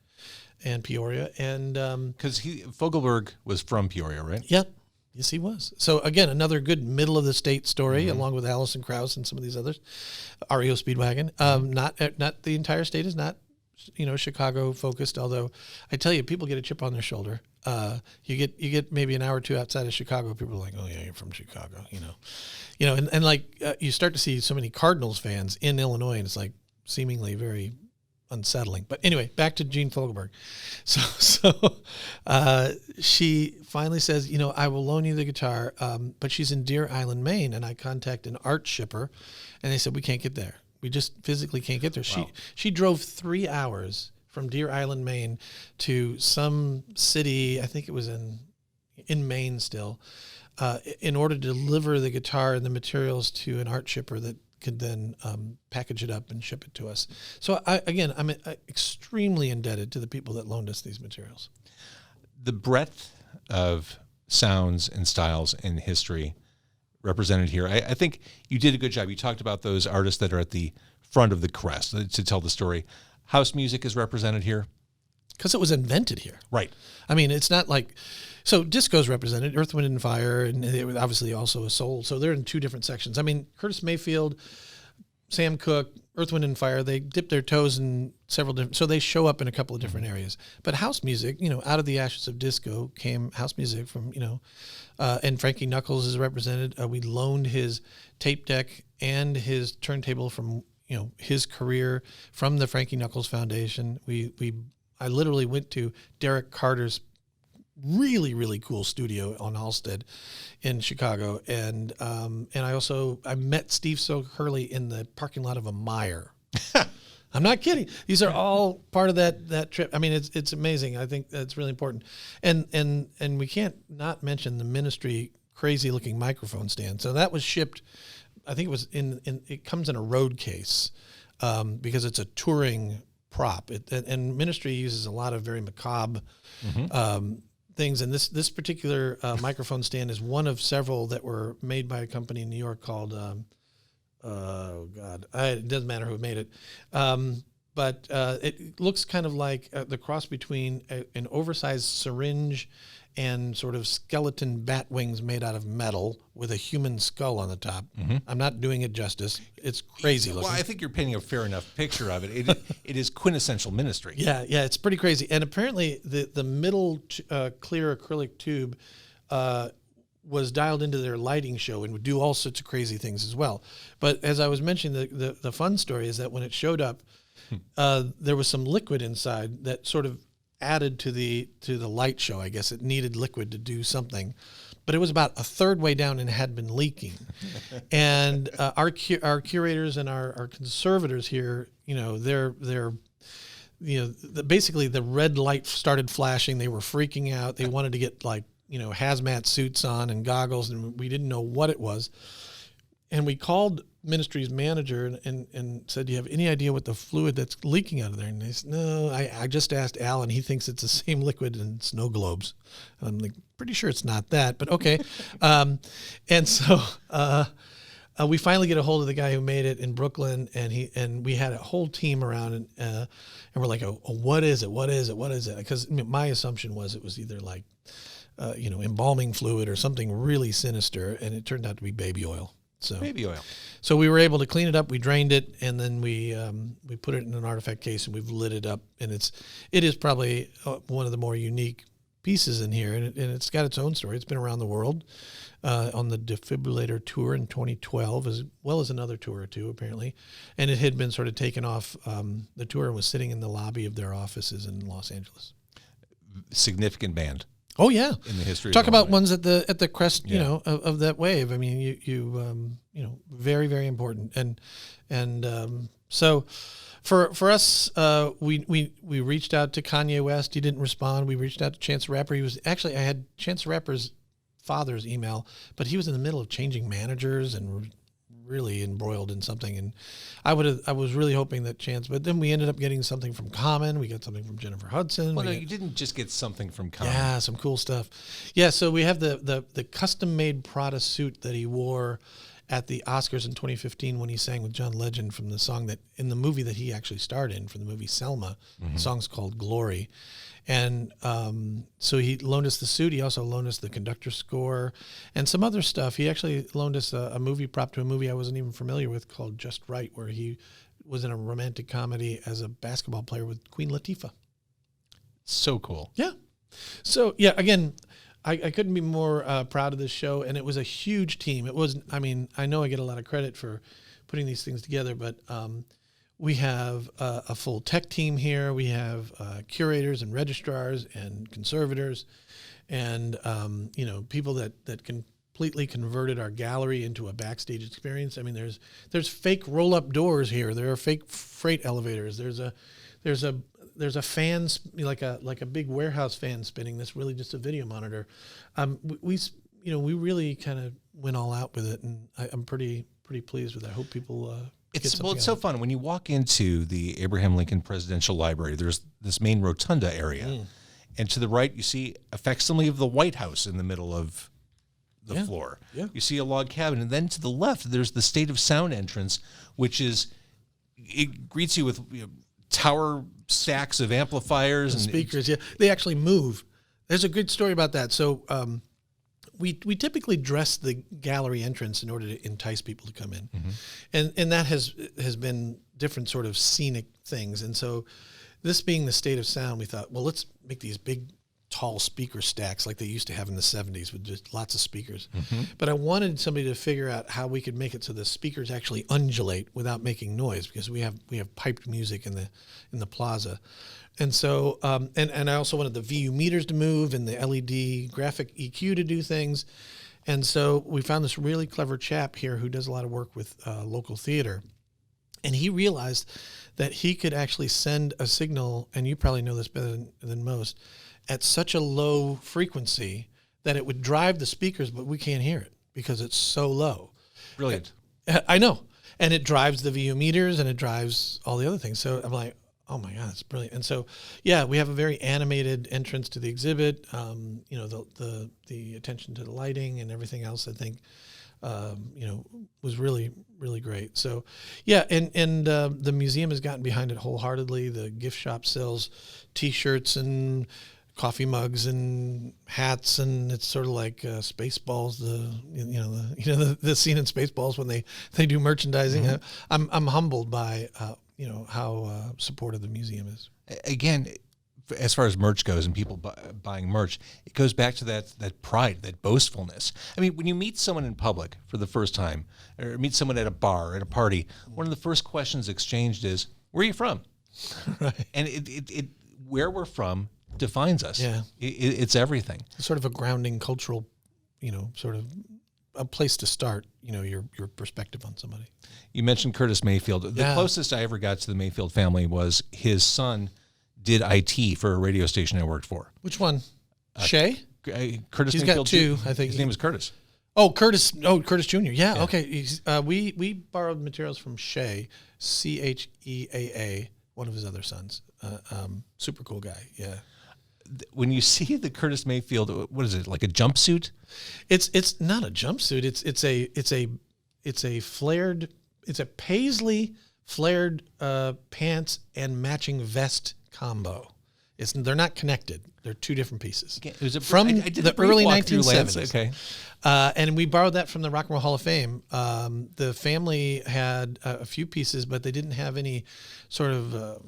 Speaker 1: and Peoria. And
Speaker 2: because Fogelberg was from Peoria, right?
Speaker 1: Yep. Yes, he was. So again, another good middle of the state story, along with Allison Krauss and some of these others. REO Speedwagon. Not the entire state is not, Chicago focused. Although I tell you, people get a chip on their shoulder. You get maybe an hour or two outside of Chicago. People are like, oh yeah, you're from Chicago, and like you start to see so many Cardinals fans in Illinois, and it's like seemingly very unsettling. But anyway, back to Jean Fogelberg. So she finally says, I will loan you the guitar, but she's in Deer Island, Maine, and I contact an art shipper, and they said, we can't get there. We just physically can't get there. Wow. She drove 3 hours from Deer Island, Maine to some city, I think it was in Maine still, in order to deliver the guitar and the materials to an art shipper that could then package it up and ship it to us. So I'm extremely indebted to the people that loaned us these materials.
Speaker 2: The breadth of sounds and styles in history represented here, I think you did a good job. You talked about those artists that are at the front of the crest to tell the story. House music is represented here.
Speaker 1: Because it was invented here.
Speaker 2: Right.
Speaker 1: I mean, it's not like... So disco's represented, Earth, Wind, and Fire, and it was obviously also a soul. So they're in two different sections. I mean, Curtis Mayfield, Sam Cooke, Earth, Wind, and Fire, they dip their toes in several different... So they show up in a couple of different areas. But house music, out of the ashes of disco came house music from, and Frankie Knuckles is represented. We loaned his tape deck and his turntable from, his career from the Frankie Knuckles Foundation. I literally went to Derek Carter's really, really cool studio on Halstead in Chicago. And I met Steve So Hurley in the parking lot of a Meijer. I'm not kidding. These are all part of that trip. I mean, it's amazing. I think that's really important. And we can't not mention the Ministry crazy looking microphone stand. So that was shipped, I think it was it comes in a road case because it's a touring prop. And Ministry uses a lot of very macabre things. And this particular microphone stand is one of several that were made by a company in New York called, it doesn't matter who made it. But it looks kind of like the cross between an oversized syringe and sort of skeleton bat wings made out of metal with a human skull on the top. Mm-hmm. I'm not doing it justice. It's crazy looking.
Speaker 2: Well, I think you're painting a fair enough picture of it. It is quintessential Ministry.
Speaker 1: Yeah, it's pretty crazy. And apparently the middle clear acrylic tube was dialed into their lighting show and would do all sorts of crazy things as well. But as I was mentioning, the fun story is that when it showed up, there was some liquid inside that sort of added to the light show. I guess it needed liquid to do something, but it was about a third way down and had been leaking. And our curators and our conservators here, basically the red light started flashing. They were freaking out. They wanted to get hazmat suits on and goggles, and we didn't know what it was. And we called Ministry's manager and said, do you have any idea what the fluid that's leaking out of there? And they said, no, I just asked Al, and he thinks it's the same liquid and snow globes. And I'm like, pretty sure it's not that, but okay. And so we finally get a hold of the guy who made it in Brooklyn, and we had a whole team around, and we're like, oh, what is it? What is it? What is it? Because my assumption was it was either like, embalming fluid or something really sinister, and it turned out to be baby oil. So
Speaker 2: Baby oil.
Speaker 1: So we were able to clean it up. We drained it, and then we put it in an artifact case, and we've lit it up. And it is probably one of the more unique pieces in here, and it's got its own story. It's been around the world on the Defibrillator tour in 2012, as well as another tour or two, apparently. And it had been sort of taken off the tour and was sitting in the lobby of their offices in Los Angeles.
Speaker 2: Significant band.
Speaker 1: Oh yeah,
Speaker 2: in the history.
Speaker 1: Talk
Speaker 2: of
Speaker 1: about ones at the crest,
Speaker 2: Yeah.
Speaker 1: of that wave. I mean, you very, very important. And so for us, we reached out to Kanye West. He didn't respond. We reached out to Chance the Rapper. I had Chance the Rapper's father's email, but he was in the middle of changing managers and really embroiled in something. And I was really hoping that Chance, but then we ended up getting something from Common. We got something from Jennifer Hudson.
Speaker 2: Well, no, you didn't just get something from Common.
Speaker 1: Yeah, some cool stuff. Yeah, so we have the custom-made Prada suit that he wore at the Oscars in 2015 when he sang with John Legend from the song that in the movie that he actually starred in, from the movie Selma. The song's called Glory. And so he loaned us the suit. He also loaned us the conductor score and some other stuff. He actually loaned us a movie prop to a movie I wasn't even familiar with called Just Right, where he was in a romantic comedy as a basketball player with Queen Latifah.
Speaker 2: So cool.
Speaker 1: Yeah. So, yeah, again, I couldn't be more proud of this show, and it was a huge team. It wasn't, I mean, I know I get a lot of credit for putting these things together, but we have a full tech team here. We have curators and registrars and conservators and, people that completely converted our gallery into a backstage experience. I mean, there's fake roll-up doors here. There are fake freight elevators. There's a fan, like a big warehouse fan spinning. That's really just a video monitor. We really kind of went all out with it, and I'm pretty pleased with it. I hope people.
Speaker 2: It's so fun when you walk into the Abraham Lincoln Presidential Library. There's this main rotunda area, and to the right you see a facsimile of the White House in the middle of the floor. Yeah. You see a log cabin, and then to the left there's the State of Sound entrance, which it greets you with tower stacks of amplifiers and
Speaker 1: speakers. Yeah, they actually move. There's a good story about that. So we typically dress the gallery entrance in order to entice people to come in, and that has been different sort of scenic things. And so this being the State of Sound, we thought, well, let's make these big, tall speaker stacks like they used to have in the 70s with just lots of speakers. But I wanted somebody to figure out how we could make it so the speakers actually undulate without making noise, because we have piped music in the plaza. And so and I also wanted the VU meters to move and the LED graphic EQ to do things. And so we found this really clever chap here who does a lot of work with local theater. And he realized that he could actually send a signal, and you probably know this better than most, at such a low frequency that it would drive the speakers, but we can't hear it because it's so low.
Speaker 2: Brilliant.
Speaker 1: I know. And it drives the VU meters and it drives all the other things. So I'm like, oh my God, it's brilliant. And so, yeah, we have a very animated entrance to the exhibit. The attention to the lighting and everything else, I think, was really, really great. So, yeah, and the museum has gotten behind it wholeheartedly. The gift shop sells T-shirts and coffee mugs and hats, and it's sort of like Spaceballs. The scene in Spaceballs when they do merchandising. I'm humbled by how supportive the museum is.
Speaker 2: Again, as far as merch goes and people buying merch, it goes back to that pride, that boastfulness. I mean, when you meet someone in public for the first time, or meet someone at a bar, at a party, one of the first questions exchanged is, "Where are you from?"
Speaker 1: Right.
Speaker 2: And it where we're from defines us.
Speaker 1: Yeah.
Speaker 2: It's everything.
Speaker 1: It's sort of a grounding cultural, sort of a place to start, your perspective on somebody.
Speaker 2: You mentioned Curtis Mayfield. The closest I ever got to the Mayfield family was his son did IT for a radio station I worked for.
Speaker 1: Which one? Shay?
Speaker 2: Curtis
Speaker 1: He's
Speaker 2: Mayfield.
Speaker 1: got two, I think.
Speaker 2: His name is Curtis.
Speaker 1: Oh, Curtis. Oh, Curtis Jr. Yeah. Okay. We borrowed materials from Shay, Cheaa, one of his other sons. Super cool guy. Yeah.
Speaker 2: When you see the Curtis Mayfield, what is it, like a jumpsuit?
Speaker 1: It's not a jumpsuit. It's a paisley flared pants and matching vest combo. They're not connected. They're two different pieces.
Speaker 2: It was
Speaker 1: from
Speaker 2: I did
Speaker 1: the
Speaker 2: a brief
Speaker 1: early
Speaker 2: walk through, Lance.
Speaker 1: 1970s.
Speaker 2: Okay.
Speaker 1: And we borrowed that from the Rock and Roll Hall of Fame. The family had a few pieces, but they didn't have any sort of.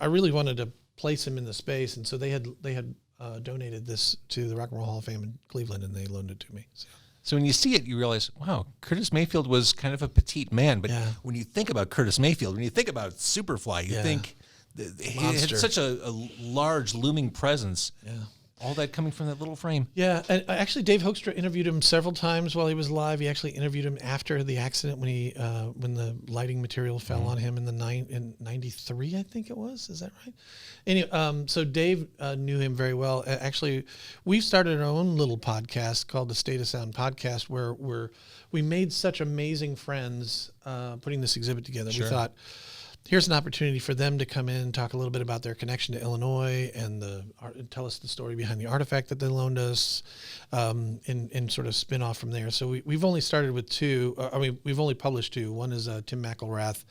Speaker 1: I really wanted to place them in the space, and so they had donated this to the Rock and Roll Hall of Fame in Cleveland, and they loaned it to me.
Speaker 2: So when you see it, you realize, wow, Curtis Mayfield was kind of a petite man. But when you think about Curtis Mayfield, when you think about Superfly, you think he had such a large looming presence.
Speaker 1: Yeah.
Speaker 2: All that coming from that little frame.
Speaker 1: Yeah, and actually, Dave Hoekstra interviewed him several times while he was alive. He actually interviewed him after the accident when the lighting material fell on him in '93, I think it was. Is that right? Anyway, so Dave knew him very well. Actually, we've started our own little podcast called the State of Sound Podcast, where we made such amazing friends putting this exhibit together.
Speaker 2: Sure.
Speaker 1: We thought, here's an opportunity for them to come in and talk a little bit about their connection to Illinois and tell us the story behind the artifact that they loaned us, and sort of spin off from there. So we've only started with two. We've only published two. One is Tim McElrath,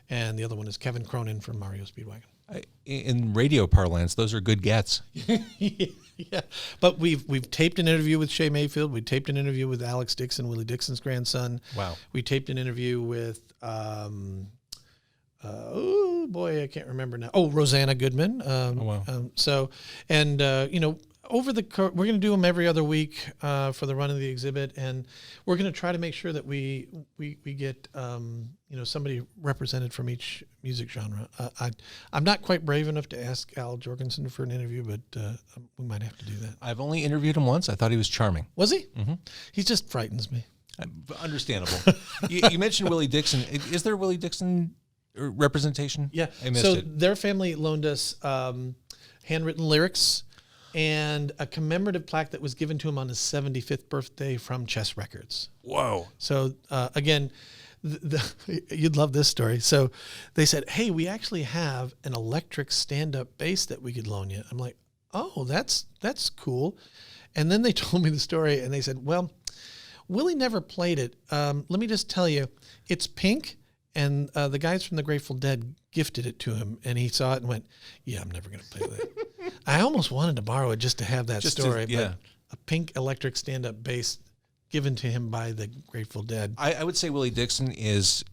Speaker 1: and the other one is Kevin Cronin from Mario Speedwagon.
Speaker 2: In radio parlance, those are good gets.
Speaker 1: Yeah, but we've taped an interview with Shea Mayfield. We taped an interview with Alex Dixon, Willie Dixon's grandson.
Speaker 2: Wow.
Speaker 1: We taped an interview with. Oh boy, I can't remember now. Oh, Rosanna Goodman.
Speaker 2: Wow.
Speaker 1: Over we're going to do them every other week for the run of the exhibit, and we're going to try to make sure that we get somebody represented from each music genre. I'm not quite brave enough to ask Al Jorgensen for an interview, but we might have to do that.
Speaker 2: I've only interviewed him once. I thought he was charming.
Speaker 1: Was he? Mm-hmm. He just frightens me.
Speaker 2: Understandable. You mentioned Willie Dixon. Is there Willie Dixon representation?
Speaker 1: Yeah.
Speaker 2: I missed it.
Speaker 1: Their family loaned us handwritten lyrics and a commemorative plaque that was given to him on his 75th birthday from Chess Records.
Speaker 2: Whoa.
Speaker 1: So again, you'd love this story. So they said, hey, we actually have an electric stand-up bass that we could loan you. I'm like, oh, that's cool. And then they told me the story, and they said, well, Willie never played it. Let me just tell you, it's pink. And the guys from the Grateful Dead gifted it to him, and he saw it and went, yeah, I'm never going to play that. I almost wanted to borrow it just to have that story, but a pink electric stand-up bass given to him by the Grateful Dead.
Speaker 2: I would say Willie Dixon is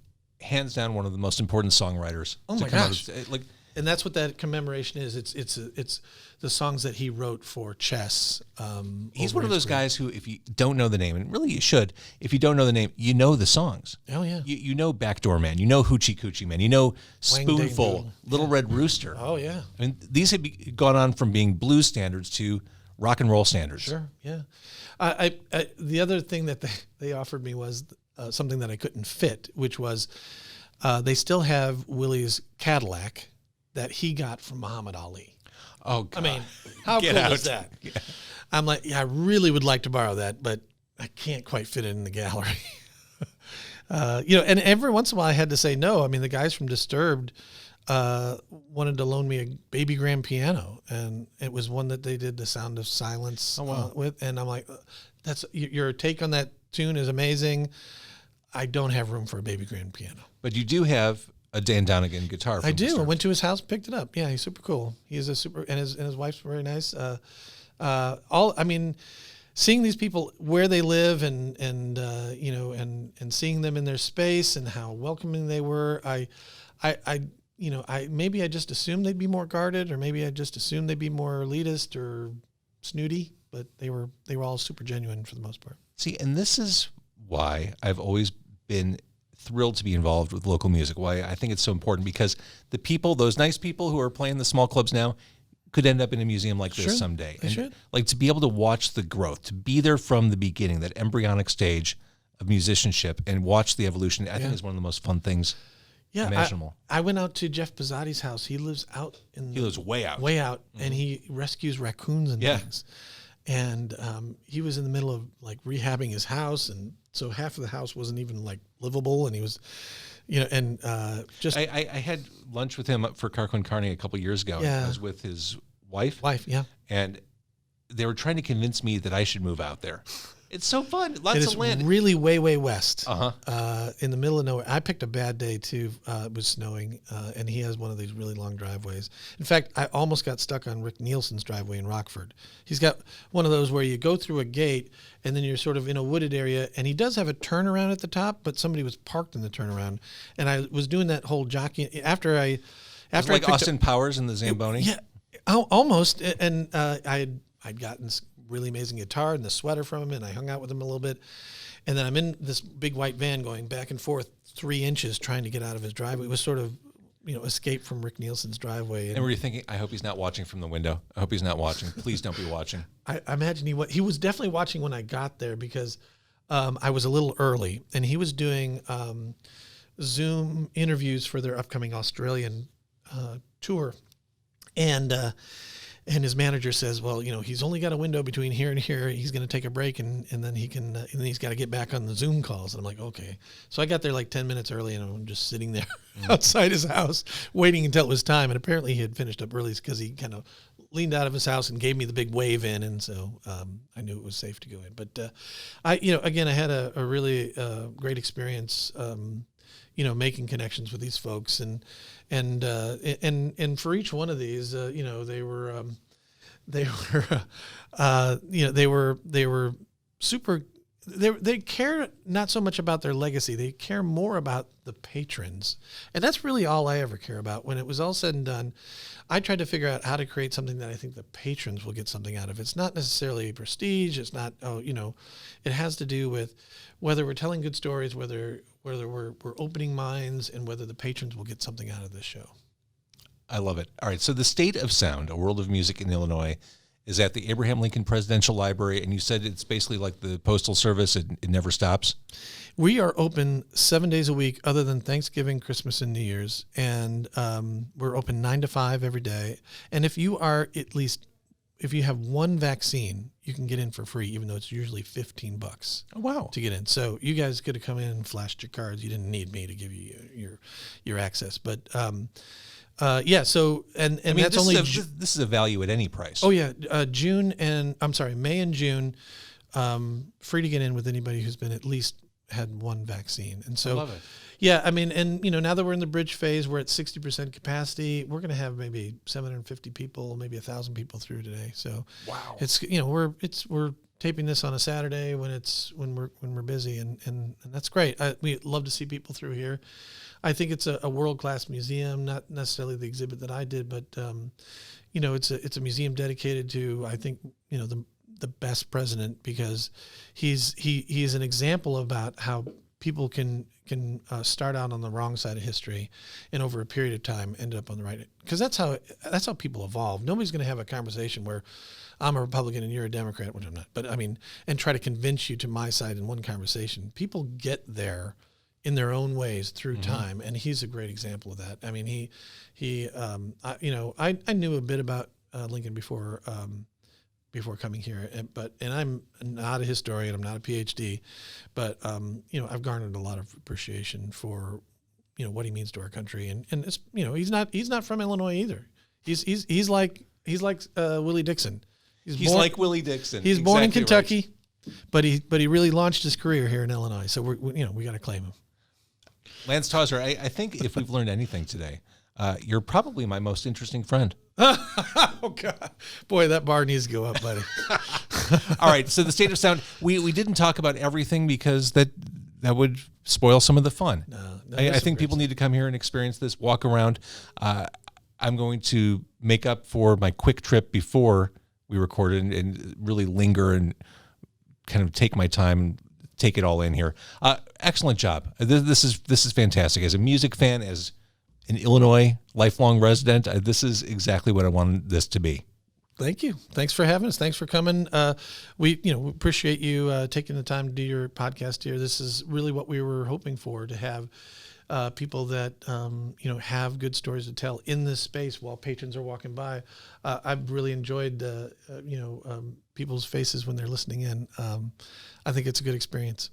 Speaker 2: hands down one of the most important songwriters.
Speaker 1: Oh, my gosh. And that's what that commemoration is. It's the songs that he wrote for Chess.
Speaker 2: He's one of those guys who, if you don't know the name, and really you should, if you don't know the name, you know the songs.
Speaker 1: Oh, yeah.
Speaker 2: You know Backdoor Man. You know Hoochie Coochie Man. You know Spoonful, Little Red Rooster.
Speaker 1: Oh, yeah.
Speaker 2: I mean, these have gone on from being blues standards to rock and roll standards.
Speaker 1: Sure, yeah. The other thing that they offered me was something that I couldn't fit, which was they still have Willie's Cadillac that he got from Muhammad Ali.
Speaker 2: Oh, God.
Speaker 1: I mean, how cool is that? Yeah. I'm like, yeah, I really would like to borrow that, but I can't quite fit it in the gallery. And every once in a while I had to say no. I mean, the guys from Disturbed wanted to loan me a baby grand piano, and it was one that they did The Sound of Silence with, and I'm like, that's your take on that tune is amazing. I don't have room for a baby grand piano.
Speaker 2: But you do have a Dan Donegan guitar.
Speaker 1: I do.
Speaker 2: Disturbed.
Speaker 1: I went to his house, picked it up. Yeah, he's super cool. He is and his wife's very nice. Seeing these people where they live and seeing them in their space and how welcoming they were, maybe I just assumed they'd be more guarded, or maybe I just assumed they'd be more elitist or snooty, but they were all super genuine for the most part.
Speaker 2: See, and this is why I've always been thrilled to be involved with local music, why I think it's so important, because the people, those nice people who are playing the small clubs now, could end up in a museum like this someday. And like to be able to watch the growth, to be there from the beginning, that embryonic stage of musicianship, and watch the evolution, I think is one of the most fun things imaginable.
Speaker 1: I went out to Jeff Pizzotti's house. He lives out
Speaker 2: He lives way out.
Speaker 1: Way out, and he rescues raccoons and things. And he was in the middle of like rehabbing his house, and so half of the house wasn't even like livable, and he was,
Speaker 2: I had lunch with him for Car Con Carne a couple years ago.
Speaker 1: Yeah.
Speaker 2: I was with his wife.
Speaker 1: Yeah.
Speaker 2: And they were trying to convince me that I should move out there. It's so fun.
Speaker 1: It
Speaker 2: Lots
Speaker 1: is
Speaker 2: of land.
Speaker 1: really way, way west.
Speaker 2: Uh-huh.
Speaker 1: In the middle of nowhere. I picked a bad day too. It was snowing, and he has one of these really long driveways. In fact, I almost got stuck on Rick Nielsen's driveway in Rockford. He's got one of those where you go through a gate, and then you're sort of in a wooded area, and he does have a turnaround at the top, but somebody was parked in the turnaround, and I was doing that whole jockey after I
Speaker 2: Like Austin Powers in the Zamboni.
Speaker 1: Yeah, almost. And I'd gotten this really amazing guitar and the sweater from him, and I hung out with him a little bit. And then I'm in this big white van going back and forth 3 inches trying to get out of his driveway. It was sort of, escape from Rick Nielsen's driveway.
Speaker 2: And were you thinking, I hope he's not watching from the window. I hope he's not watching. Please don't be watching.
Speaker 1: I imagine he was definitely watching when I got there because I was a little early, and he was doing Zoom interviews for their upcoming Australian tour. And his manager says, well, he's only got a window between here and here. He's going to take a break, and then he can, and then he's got to get back on the Zoom calls. And I'm like, okay. So I got there like 10 minutes early, and I'm just sitting there outside his house waiting until it was time. And apparently he had finished up early because he kind of leaned out of his house and gave me the big wave in. And so I knew it was safe to go in. But I had a really great experience, making connections with these folks, and for each one of these, they were super. They care not so much about their legacy; they care more about the patrons, and that's really all I ever care about. When it was all said and done, I tried to figure out how to create something that I think the patrons will get something out of. It's not necessarily prestige. It's not. It has to do with whether we're telling good stories, whether we're opening minds, and whether the patrons will get something out of this show.
Speaker 2: I love it. All right. So the State of Sound, a world of music in Illinois, is at the Abraham Lincoln Presidential Library. And you said it's basically like the Postal Service. It never stops.
Speaker 1: We are open 7 days a week other than Thanksgiving, Christmas, and New Year's. And we're open 9 to 5 every day. And if you have one vaccine, you can get in for free, even though it's usually $15.
Speaker 2: Oh, wow.
Speaker 1: To get in. So you guys could have come in and flashed your cards. You didn't need me to give you your access. But so and I mean,
Speaker 2: that's this is a value at any price.
Speaker 1: Oh yeah, May and June, free to get in with anybody who's been at least had one vaccine. And so,
Speaker 2: I love it.
Speaker 1: Yeah, I mean, and now that we're in the bridge phase, we're at 60% capacity. We're going to have maybe 750 people, maybe 1,000 people through today. So
Speaker 2: wow,
Speaker 1: it's we're taping this on a Saturday when we're busy, and that's great. We love to see people through here. I think it's a world-class museum, not necessarily the exhibit that I did, but it's a museum dedicated to, I think, the best president, because he is an example about how people can start out on the wrong side of history and over a period of time end up on the right, because that's how people evolve. Nobody's going to have a conversation where I'm a Republican and you're a Democrat, which I'm not, but I mean, and try to convince you to my side in one conversation. People get there in their own ways through time, and he's a great example of that. I mean, I knew a bit about Lincoln before coming here, and I'm not a historian, I'm not a PhD, but I've garnered a lot of appreciation for what he means to our country, and it's he's not from Illinois either. He's like Willie Dixon.
Speaker 2: He's like Willie Dixon.
Speaker 1: He's born in Kentucky,
Speaker 2: right.
Speaker 1: but he really launched his career here in Illinois. So we got to claim him.
Speaker 2: Lance Tawzer, I think if we've learned anything today, you're probably my most interesting friend.
Speaker 1: Oh God, boy, that bar needs to go up, buddy.
Speaker 2: All right, so the State of Sound. We didn't talk about everything because that would spoil some of the fun. I think people need to come here and experience this, walk around. I'm going to make up for my quick trip before we recorded and really linger and kind of take my time and take it all in here. Excellent job. This is fantastic. As a music fan, as an Illinois lifelong resident, this is exactly what I wanted this to be.
Speaker 1: Thank you. Thanks for having us. Thanks for coming. We appreciate you taking the time to do your podcast here. This is really what we were hoping for, to have people that have good stories to tell in this space while patrons are walking by. I've really enjoyed people's faces when they're listening in. I think it's a good experience.